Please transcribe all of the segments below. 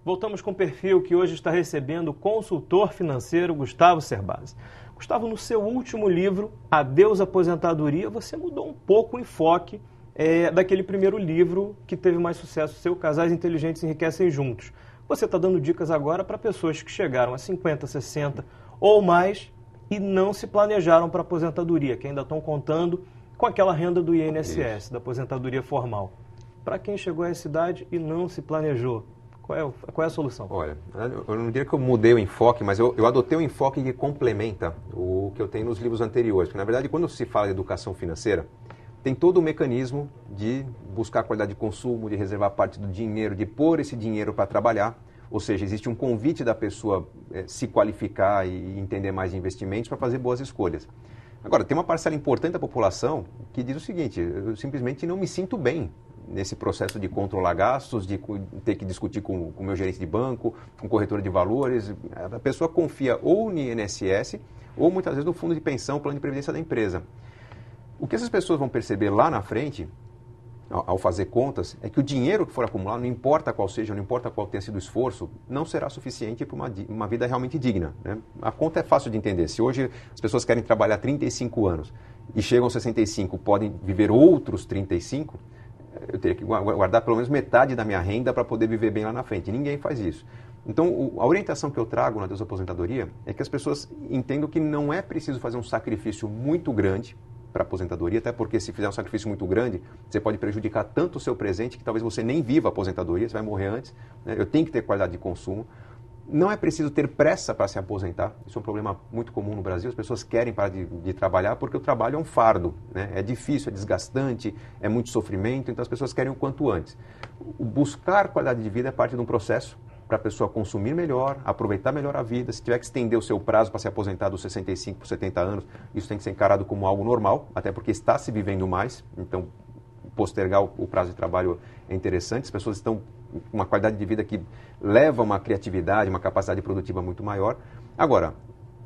Voltamos com o perfil que hoje está recebendo o consultor financeiro Gustavo Cerbasi. Gustavo, no seu último livro, Adeus Aposentadoria, você mudou um pouco o enfoque daquele primeiro livro que teve mais sucesso seu, Casais Inteligentes Enriquecem Juntos. Você está dando dicas agora para pessoas que chegaram a 50, 60 ou mais e não se planejaram para a aposentadoria, que ainda estão contando com aquela renda do INSS, da aposentadoria formal. Para quem chegou a essa idade e não se planejou, qual é a solução? Olha, eu não diria que eu mudei o enfoque, mas eu adotei um enfoque que complementa o que eu tenho nos livros anteriores. Porque, na verdade, quando se fala de educação financeira, tem todo o mecanismo de buscar qualidade de consumo, de reservar parte do dinheiro, de pôr esse dinheiro para trabalhar. Ou seja, existe um convite da pessoa se qualificar e entender mais de investimentos para fazer boas escolhas. Agora, tem uma parcela importante da população que diz o seguinte: eu simplesmente não me sinto bem nesse processo de controlar gastos, de ter que discutir com o meu gerente de banco, com corretora de valores. A pessoa confia ou no INSS ou muitas vezes no fundo de pensão, plano de previdência da empresa. O que essas pessoas vão perceber lá na frente, ao fazer contas, é que o dinheiro que for acumulado, não importa qual seja, não importa qual tenha sido o esforço, não será suficiente para uma vida realmente digna, né? A conta é fácil de entender. Se hoje as pessoas querem trabalhar 35 anos e chegam aos 65, podem viver outros 35, eu teria que guardar pelo menos metade da minha renda para poder viver bem lá na frente. Ninguém faz isso. Então, a orientação que eu trago na Adeus Aposentadoria é que as pessoas entendam que não é preciso fazer um sacrifício muito grande para a aposentadoria, até porque se fizer um sacrifício muito grande, você pode prejudicar tanto o seu presente que talvez você nem viva a aposentadoria, você vai morrer antes, né? Eu tenho que ter qualidade de consumo. Não é preciso ter pressa para se aposentar. Isso é um problema muito comum no Brasil. As pessoas querem parar de trabalhar porque o trabalho é um fardo, né? É difícil, é desgastante, é muito sofrimento, então as pessoas querem o quanto antes. O buscar qualidade de vida é parte de um processo para a pessoa consumir melhor, aproveitar melhor a vida. Se tiver que estender o seu prazo para se aposentar dos 65 para 70 anos, isso tem que ser encarado como algo normal, até porque está se vivendo mais, então postergar o prazo de trabalho é interessante. As pessoas estão com uma qualidade de vida que leva uma criatividade, uma capacidade produtiva muito maior. Agora,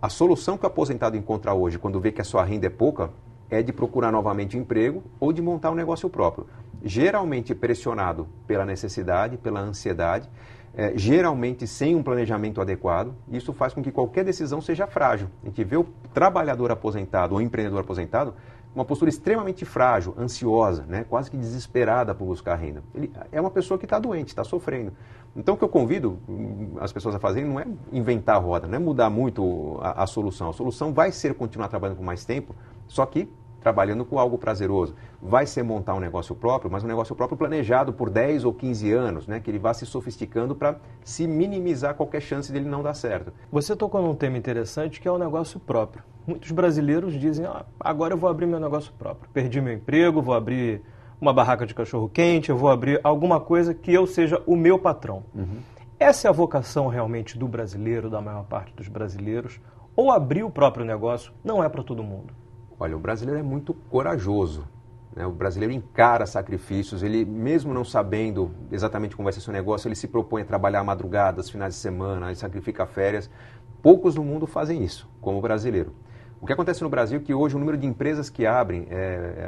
a solução que o aposentado encontra hoje, quando vê que a sua renda é pouca, é de procurar novamente um emprego ou de montar um negócio próprio. Geralmente pressionado pela necessidade, pela ansiedade, geralmente sem um planejamento adequado. Isso faz com que qualquer decisão seja frágil. A gente vê o trabalhador aposentado ou empreendedor aposentado uma postura extremamente frágil, ansiosa, né? Quase que desesperada por buscar renda. Ele é uma pessoa que está doente, está sofrendo. Então, o que eu convido as pessoas a fazerem não é inventar a roda, não é mudar muito a solução. A solução vai ser continuar trabalhando por mais tempo, só que trabalhando com algo prazeroso. Vai ser montar um negócio próprio, mas um negócio próprio planejado por 10 ou 15 anos, né? Que ele vá se sofisticando para se minimizar qualquer chance dele não dar certo. Você tocou num tema interessante que é o negócio próprio. Muitos brasileiros dizem, agora eu vou abrir meu negócio próprio. Perdi meu emprego, vou abrir uma barraca de cachorro-quente, eu vou abrir alguma coisa que eu seja o meu patrão. Uhum. Essa é a vocação realmente do brasileiro, da maior parte dos brasileiros? Ou abrir o próprio negócio não é para todo mundo? Olha, o brasileiro é muito corajoso, né? O brasileiro encara sacrifícios, ele mesmo não sabendo exatamente como vai ser seu negócio, ele se propõe a trabalhar madrugadas, finais de semana, ele sacrifica férias. Poucos no mundo fazem isso, como o brasileiro. O que acontece no Brasil é que hoje o número de empresas que abrem,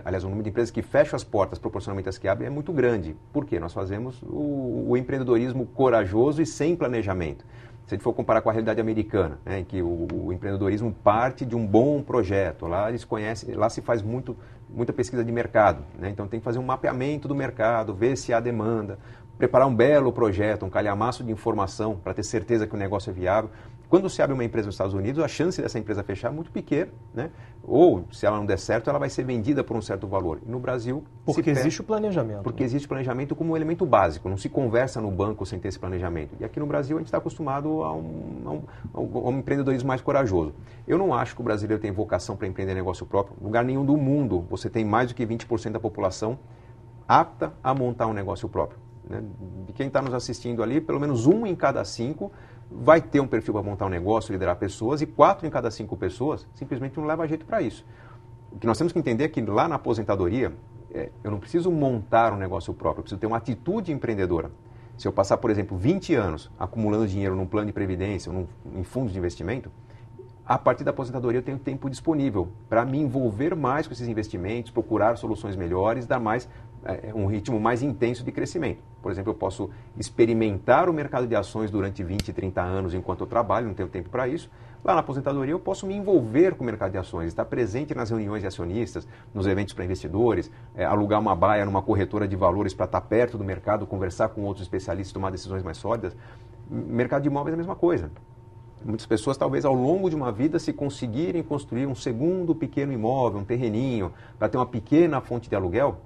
aliás, o número de empresas que fecham as portas proporcionalmente às que abrem é muito grande. Por quê? Nós fazemos o empreendedorismo corajoso e sem planejamento. Se a gente for comparar com a realidade americana, né, em que o empreendedorismo parte de um bom projeto, lá eles conhecem, lá se faz muita pesquisa de mercado, né, então tem que fazer um mapeamento do mercado, ver se há demanda, preparar um belo projeto, um calhamaço de informação para ter certeza que o negócio é viável. Quando se abre uma empresa nos Estados Unidos, a chance dessa empresa fechar é muito pequena, né? Ou, se ela não der certo, ela vai ser vendida por um certo valor. E no Brasil... Porque existe o planejamento. Porque existe o planejamento como um elemento básico. Não se conversa no banco sem ter esse planejamento. E aqui no Brasil a gente está acostumado a um empreendedorismo mais corajoso. Eu não acho que o brasileiro tem vocação para empreender negócio próprio. Em lugar nenhum do mundo você tem mais do que 20% da população apta a montar um negócio próprio, né? De quem está nos assistindo ali, pelo menos 1 em cada 5 vai ter um perfil para montar um negócio, liderar pessoas, e 4 em cada 5 pessoas simplesmente não leva jeito para isso. O que nós temos que entender é que lá na aposentadoria, eu não preciso montar um negócio próprio, eu preciso ter uma atitude empreendedora. Se eu passar, por exemplo, 20 anos acumulando dinheiro num plano de previdência, em fundos de investimento, a partir da aposentadoria eu tenho tempo disponível para me envolver mais com esses investimentos, procurar soluções melhores, dar mais um ritmo mais intenso de crescimento. Por exemplo, eu posso experimentar o mercado de ações durante 20, 30 anos enquanto eu trabalho, não tenho tempo para isso. Lá na aposentadoria eu posso me envolver com o mercado de ações, estar presente nas reuniões de acionistas, nos eventos para investidores, alugar uma baia numa corretora de valores para estar perto do mercado, conversar com outros especialistas, tomar decisões mais sólidas. Mercado de imóveis é a mesma coisa. Muitas pessoas, talvez, ao longo de uma vida, se conseguirem construir um segundo pequeno imóvel, um terreninho, para ter uma pequena fonte de aluguel,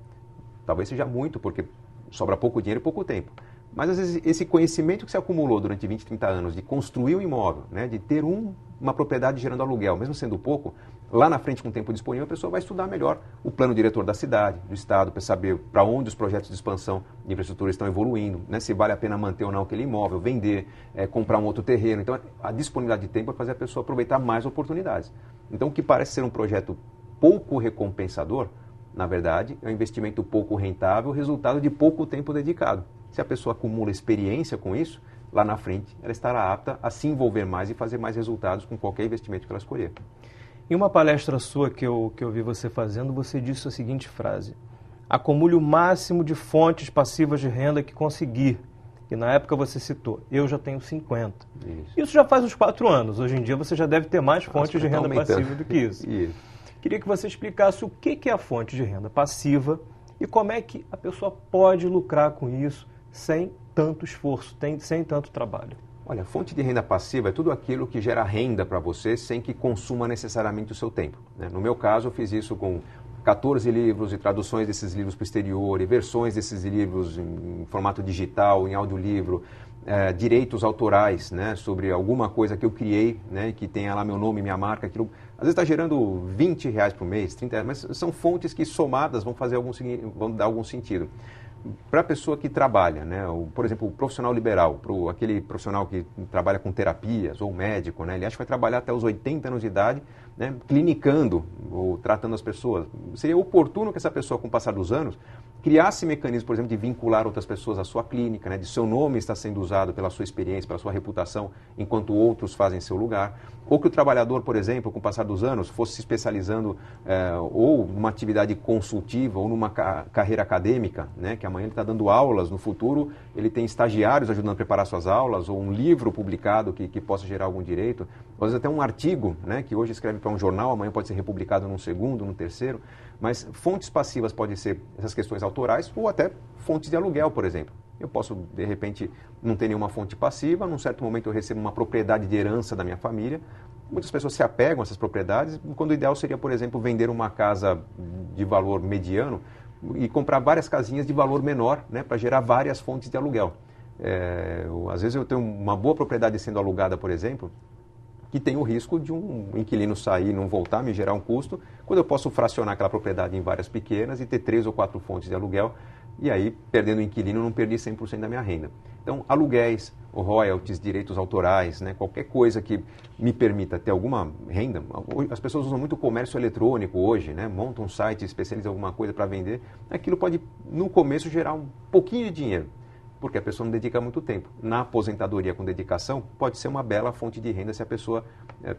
talvez seja muito, porque sobra pouco dinheiro e pouco tempo. Mas, às vezes, esse conhecimento que se acumulou durante 20, 30 anos de construir um imóvel, né, de ter uma propriedade gerando aluguel, mesmo sendo pouco, lá na frente, com o tempo disponível, a pessoa vai estudar melhor o plano diretor da cidade, do estado, para saber para onde os projetos de expansão de infraestrutura estão evoluindo, né, se vale a pena manter ou não aquele imóvel, vender, comprar um outro terreno. Então, a disponibilidade de tempo vai fazer a pessoa aproveitar mais oportunidades. Então, o que parece ser um projeto pouco recompensador, na verdade, é um investimento pouco rentável, resultado de pouco tempo dedicado. Se a pessoa acumula experiência com isso, lá na frente ela estará apta a se envolver mais e fazer mais resultados com qualquer investimento que ela escolher. Em uma palestra sua que eu vi você fazendo, você disse a seguinte frase: acumule o máximo de fontes passivas de renda que conseguir. E na época você citou, eu já tenho 50. Isso já faz uns 4 anos. Hoje em dia você já deve ter mais fontes de renda passiva do que isso. Queria que você explicasse o que é a fonte de renda passiva e como é que a pessoa pode lucrar com isso sem tanto esforço, sem tanto trabalho. Olha, fonte de renda passiva é tudo aquilo que gera renda para você sem que consuma necessariamente o seu tempo, né? No meu caso, eu fiz isso com 14 livros e traduções desses livros para o exterior, e versões desses livros em formato digital, em audiolivro, direitos autorais, né, sobre alguma coisa que eu criei, né, que tenha lá meu nome, minha marca, aquilo, às vezes está gerando R$20 por mês, 30, mas são fontes que somadas vão dar algum sentido. Para a pessoa que trabalha, né, por exemplo, o profissional liberal, aquele profissional que trabalha com terapias, ou médico, né, ele acha que vai trabalhar até os 80 anos de idade, né, clinicando ou tratando as pessoas. Seria oportuno que essa pessoa, com o passar dos anos, criasse mecanismos, por exemplo, de vincular outras pessoas à sua clínica, né, de seu nome estar sendo usado pela sua experiência, pela sua reputação, enquanto outros fazem seu lugar. Ou que o trabalhador, por exemplo, com o passar dos anos, fosse se especializando ou numa atividade consultiva ou numa carreira acadêmica, né, que amanhã ele está dando aulas, no futuro ele tem estagiários ajudando a preparar suas aulas, ou um livro publicado que possa gerar algum direito, ou às vezes até um artigo, né, que hoje escreve para um jornal, amanhã pode ser republicado num segundo, num terceiro. Mas fontes passivas podem ser essas questões autorais ou até fontes de aluguel, por exemplo. Eu posso, de repente, não ter nenhuma fonte passiva, num certo momento eu recebo uma propriedade de herança da minha família. Muitas pessoas se apegam a essas propriedades, quando o ideal seria, por exemplo, vender uma casa de valor mediano e comprar várias casinhas de valor menor, né, para gerar várias fontes de aluguel. Às vezes eu tenho uma boa propriedade sendo alugada, por exemplo, que tem o risco de um inquilino sair, não voltar, me gerar um custo, quando eu posso fracionar aquela propriedade em várias pequenas e ter 3 ou 4 fontes de aluguel, e aí, perdendo o inquilino, não perdi 100% da minha renda. Então, aluguéis, royalties, direitos autorais, né, qualquer coisa que me permita ter alguma renda. As pessoas usam muito comércio eletrônico hoje, né, montam um site, especializam em alguma coisa para vender. Aquilo pode, no começo, gerar um pouquinho de dinheiro, porque a pessoa não dedica muito tempo. Na aposentadoria com dedicação, pode ser uma bela fonte de renda se a pessoa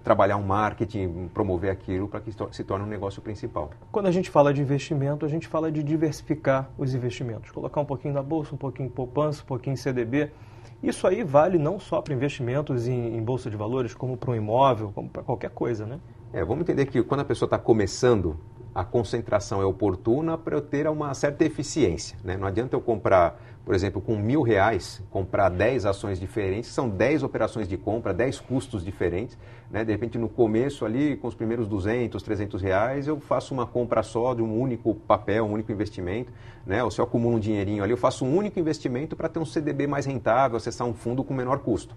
trabalhar um marketing, promover aquilo para que se torne um negócio principal. Quando a gente fala de investimento, a gente fala de diversificar os investimentos. Colocar um pouquinho na bolsa, um pouquinho em poupança, um pouquinho em CDB. Isso aí vale não só para investimentos em bolsa de valores, como para um imóvel, como para qualquer coisa, né? Vamos entender que quando a pessoa está começando, a concentração é oportuna para eu ter uma certa eficiência, né? Não adianta eu comprar, por exemplo, com R$1.000, comprar 10 ações diferentes, são 10 operações de compra, 10 custos diferentes, né? De repente, no começo ali, com os primeiros R$200, R$300, eu faço uma compra só de um único papel, um único investimento, né? Ou se eu acumulo um dinheirinho ali, eu faço um único investimento para ter um CDB mais rentável, acessar um fundo com menor custo.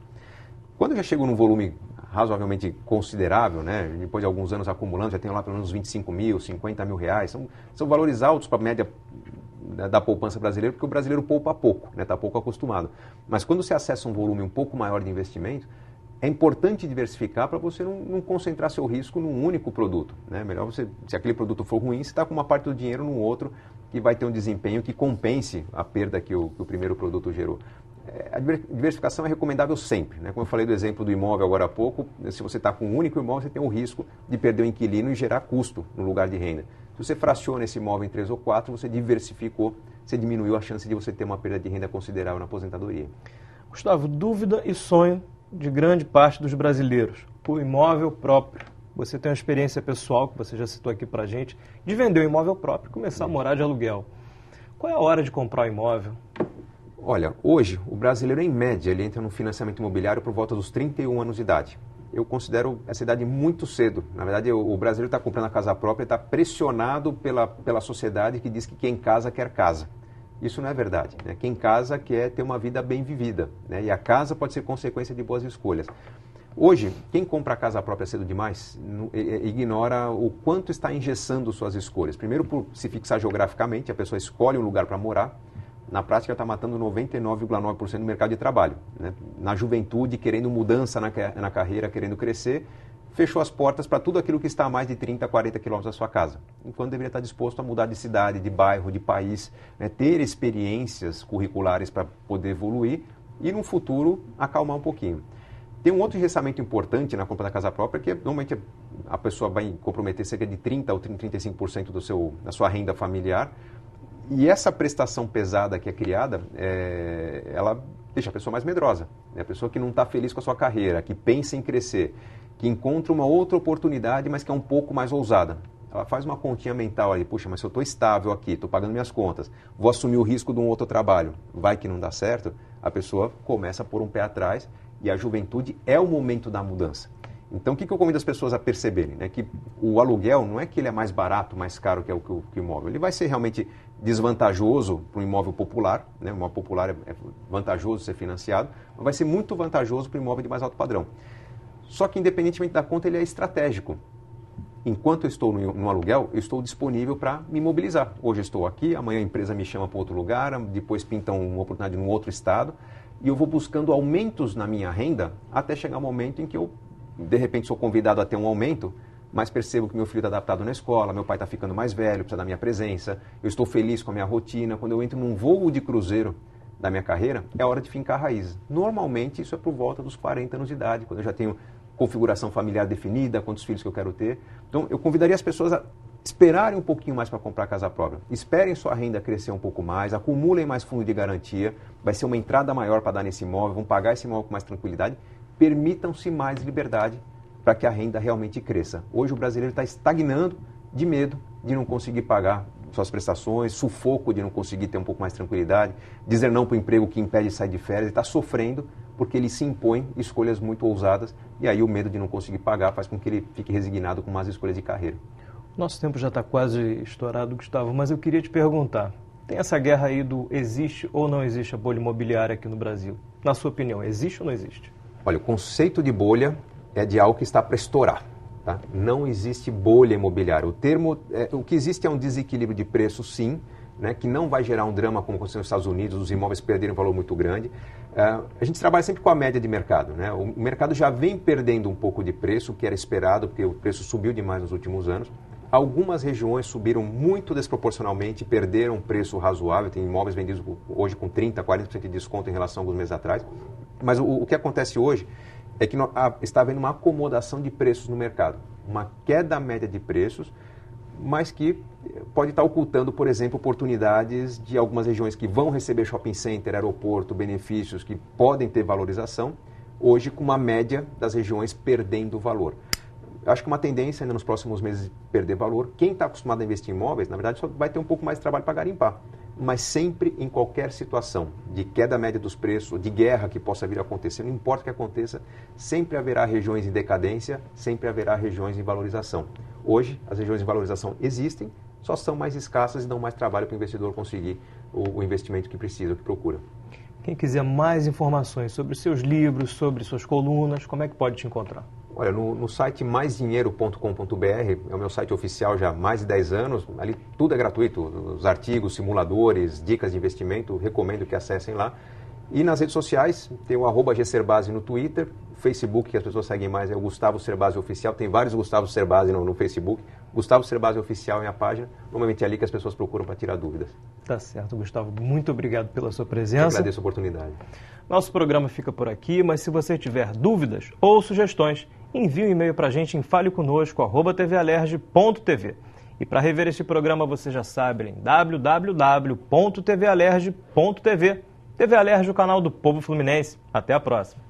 Quando eu já chego num volume razoavelmente considerável, né? Depois de alguns anos acumulando, já tenho lá pelo menos 25 mil, 50 mil reais, são valores altos para a média da poupança brasileira, porque o brasileiro poupa pouco, né? Está pouco acostumado. Mas quando você acessa um volume um pouco maior de investimento, é importante diversificar para você não concentrar seu risco num único produto, né? Melhor você, se aquele produto for ruim, você está com uma parte do dinheiro num outro que vai ter um desempenho que compense a perda que o primeiro produto gerou. A diversificação é recomendável sempre, né? Como eu falei do exemplo do imóvel agora há pouco, se você está com um único imóvel, você tem o risco de perder o inquilino e gerar custo no lugar de renda. Se você fraciona esse imóvel em 3 ou 4, você diversificou você diminuiu a chance de você ter uma perda de renda considerável na aposentadoria. Gustavo, dúvida e sonho de grande parte dos brasileiros, o imóvel próprio. Você tem uma experiência pessoal, que você já citou aqui pra gente, de vender um imóvel próprio e começar a morar de aluguel. Qual é a hora de comprar um imóvel? Olha, hoje o brasileiro, em média, ele entra no financiamento imobiliário por volta dos 31 anos de idade. Eu considero essa idade muito cedo. Na verdade, o brasileiro está comprando a casa própria e está pressionado pela sociedade que diz que quem casa quer casa. Isso não é verdade, né? Quem casa quer ter uma vida bem vivida, né? E a casa pode ser consequência de boas escolhas. Hoje, quem compra a casa própria cedo demais ignora o quanto está engessando suas escolhas. Primeiro, por se fixar geograficamente, a pessoa escolhe um lugar para morar. Na prática, está matando 99,9% do mercado de trabalho, né? Na juventude, querendo mudança na carreira, querendo crescer, fechou as portas para tudo aquilo que está a mais de 30, 40 quilômetros da sua casa. Enquanto deveria estar disposto a mudar de cidade, de bairro, de país, né? Ter experiências curriculares para poder evoluir e, no futuro, acalmar um pouquinho. Tem um outro engessamento importante na compra da casa própria, que normalmente a pessoa vai comprometer cerca de 30% ou 35% da sua renda familiar. E essa prestação pesada que é criada, ela deixa a pessoa mais medrosa. Né? A pessoa que não está feliz com a sua carreira, que pensa em crescer, que encontra uma outra oportunidade, mas que é um pouco mais ousada. Ela faz uma continha mental ali, puxa, mas se eu estou estável aqui, estou pagando minhas contas, vou assumir o risco de um outro trabalho, vai que não dá certo, a pessoa começa a pôr um pé atrás e a juventude é o momento da mudança. Então, o que eu convido as pessoas a perceberem? Né? Que o aluguel não é que ele é mais barato, mais caro que o imóvel. Ele vai ser realmente desvantajoso para um imóvel popular, né? O imóvel popular é vantajoso ser financiado, mas vai ser muito vantajoso para o imóvel de mais alto padrão. Só que, independentemente da conta, ele é estratégico. Enquanto eu estou no aluguel, eu estou disponível para me mobilizar. Hoje eu estou aqui, amanhã a empresa me chama para outro lugar, depois pintam uma oportunidade num outro estado, e eu vou buscando aumentos na minha renda até chegar um momento em que eu, de repente, sou convidado a ter um aumento, mas percebo que meu filho está adaptado na escola, meu pai está ficando mais velho, precisa da minha presença, eu estou feliz com a minha rotina. Quando eu entro num voo de cruzeiro da minha carreira, é hora de fincar raízes. Normalmente, isso é por volta dos 40 anos de idade, quando eu já tenho configuração familiar definida, quantos filhos que eu quero ter. Então, eu convidaria as pessoas a esperarem um pouquinho mais para comprar casa própria. Esperem sua renda crescer um pouco mais, acumulem mais fundo de garantia, vai ser uma entrada maior para dar nesse imóvel, vão pagar esse imóvel com mais tranquilidade. Permitam-se mais liberdade para que a renda realmente cresça. Hoje o brasileiro está estagnando de medo de não conseguir pagar suas prestações, sufoco de não conseguir ter um pouco mais de tranquilidade, dizer não para o emprego que impede de sair de férias, ele está sofrendo porque ele se impõe escolhas muito ousadas e aí o medo de não conseguir pagar faz com que ele fique resignado com más escolhas de carreira. Nosso tempo já está quase estourado, Gustavo, mas eu queria te perguntar, tem essa guerra aí do existe ou não existe a bolha imobiliária aqui no Brasil? Na sua opinião, existe ou não existe? Olha, o conceito de bolha é de algo que está para estourar. Tá? Não existe bolha imobiliária. O que existe é um desequilíbrio de preço, sim, né, que não vai gerar um drama como aconteceu nos Estados Unidos, os imóveis perderam um valor muito grande. A gente trabalha sempre com a média de mercado. Né? O mercado já vem perdendo um pouco de preço, o que era esperado, porque o preço subiu demais nos últimos anos. Algumas regiões subiram muito desproporcionalmente, perderam um preço razoável. Tem imóveis vendidos hoje com 30%, 40% de desconto em relação a alguns meses atrás. Mas o que acontece hoje é que está havendo uma acomodação de preços no mercado. Uma queda média de preços, mas que pode estar ocultando, por exemplo, oportunidades de algumas regiões que vão receber shopping center, aeroporto, benefícios que podem ter valorização, hoje com uma média das regiões perdendo valor. Eu acho que uma tendência ainda nos próximos meses de perder valor. Quem está acostumado a investir em imóveis, na verdade, só vai ter um pouco mais de trabalho para garimpar. Mas sempre, em qualquer situação de queda média dos preços, de guerra que possa vir a acontecer, não importa o que aconteça, sempre haverá regiões em decadência, sempre haverá regiões em valorização. Hoje, as regiões em valorização existem, só são mais escassas e dão mais trabalho para o investidor conseguir o investimento que precisa, que procura. Quem quiser mais informações sobre seus livros, sobre suas colunas, como é que pode te encontrar? Olha, no site maisdinheiro.com.br, é o meu site oficial já há mais de 10 anos, ali tudo é gratuito, os artigos, simuladores, dicas de investimento, recomendo que acessem lá. E nas redes sociais, tem o @gserbasi no Twitter, o Facebook, que as pessoas seguem mais, é o Gustavo Cerbasi Oficial, tem vários Gustavo Cerbasi no Facebook, Gustavo Cerbasi Oficial é a minha página, normalmente é ali que as pessoas procuram para tirar dúvidas. Tá certo, Gustavo, muito obrigado pela sua presença. Eu agradeço a oportunidade. Nosso programa fica por aqui, mas se você tiver dúvidas ou sugestões, envie um e-mail para a gente em faleconosco@tvalerj.tv. E para rever este programa, você já sabe, em www.tvalerj.tv. TV Alerj, o canal do povo fluminense. Até a próxima.